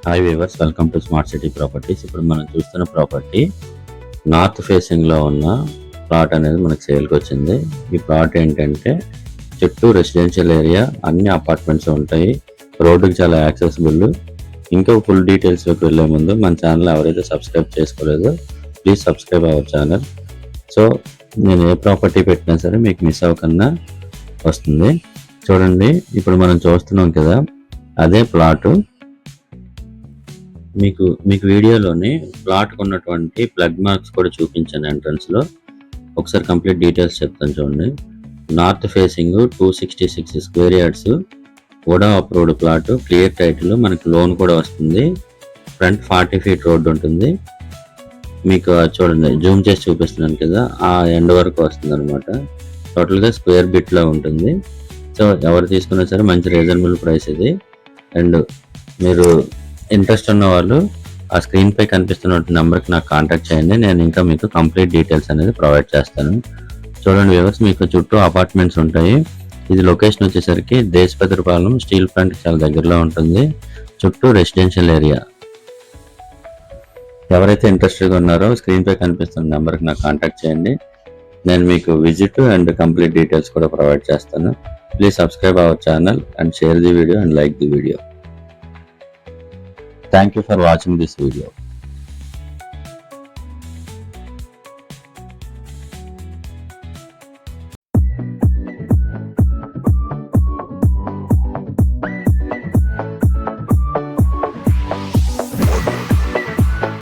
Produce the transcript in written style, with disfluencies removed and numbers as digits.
Hi weavers, welcome to smart city properties. ఇప్పుడు మనం చూస్తున్న ప్రాపర్టీ నార్త్ ఫేసింగ్లో ఉన్న ప్లాట్ అనేది మనకు సేల్కి వచ్చింది. ఈ ప్లాట్ ఏంటంటే చుట్టూ రెసిడెన్షియల్ ఏరియా, అన్ని అపార్ట్మెంట్స్ ఉంటాయి, రోడ్డుకి చాలా యాక్సెసిబుల్. ఇంకా ఫుల్ డీటెయిల్స్లోకి వెళ్ళే ముందు మన ఛానల్ ఎవరైతే సబ్స్క్రైబ్ చేసుకోలేదో please subscribe our channel. So నేను ఏ ప్రాపర్టీ పెట్టినా సరే మీకు మిస్ అవ్వకుండా వస్తుంది. చూడండి, ఇప్పుడు మనం చూస్తున్నాం కదా, అదే ప్లాటు. మీకు వీడియోలోని ప్లాట్కి ఉన్నటువంటి ప్లగ్ మార్క్స్ కూడా చూపించాను ఎంట్రన్స్లో. ఒకసారి కంప్లీట్ డీటెయిల్స్ చెప్తాను చూడండి. నార్త్ ఫేసింగ్ 266 స్క్వేర్ యార్డ్స్, ఓడా అప్రూవ్డ్ ప్లాట్, క్లియర్ టైటిల్, మనకు లోన్ కూడా వస్తుంది. ఫ్రంట్ 40 ఫీట్ రోడ్ ఉంటుంది. మీకు చూడండి, జూమ్ చేసి చూపిస్తున్నాను కదా, ఆ ఎండ్ వరకు వస్తుంది అనమాట. టోటల్గా స్క్వేర్ బిట్లో ఉంటుంది. సో ఎవరు తీసుకున్నా సరే మంచి రీజనబుల్ ప్రైస్ ఇది. అండ్ మీరు ఇంట్రెస్ట్ ఉన్న వాళ్ళు ఆ స్క్రీన్ పై కనిపిస్తున్న నెంబర్కి నాకు కాంటాక్ట్ చేయండి. నేను ఇంకా మీకు కంప్లీట్ డీటెయిల్స్ అనేది ప్రొవైడ్ చేస్తాను. చూడండి వ్యూవర్స్, మీకు చుట్టూ అపార్ట్మెంట్స్ ఉంటాయి. ఇది లొకేషన్ వచ్చేసరికి దేశపతిపాలెం స్టీల్ ప్లాంట్ చాలా దగ్గరలో ఉంటుంది. చుట్టూ రెసిడెన్షియల్ ఏరియా. ఎవరైతే ఇంట్రెస్టెడ్గా ఉన్నారో స్క్రీన్ పై కనిపిస్తున్న నెంబర్కి నాకు కాంటాక్ట్ చేయండి. నేను మీకు విజిట్ అండ్ కంప్లీట్ డీటెయిల్స్ కూడా ప్రొవైడ్ చేస్తాను. Please subscribe our channel and share the video and like the video. Thank you for watching this video.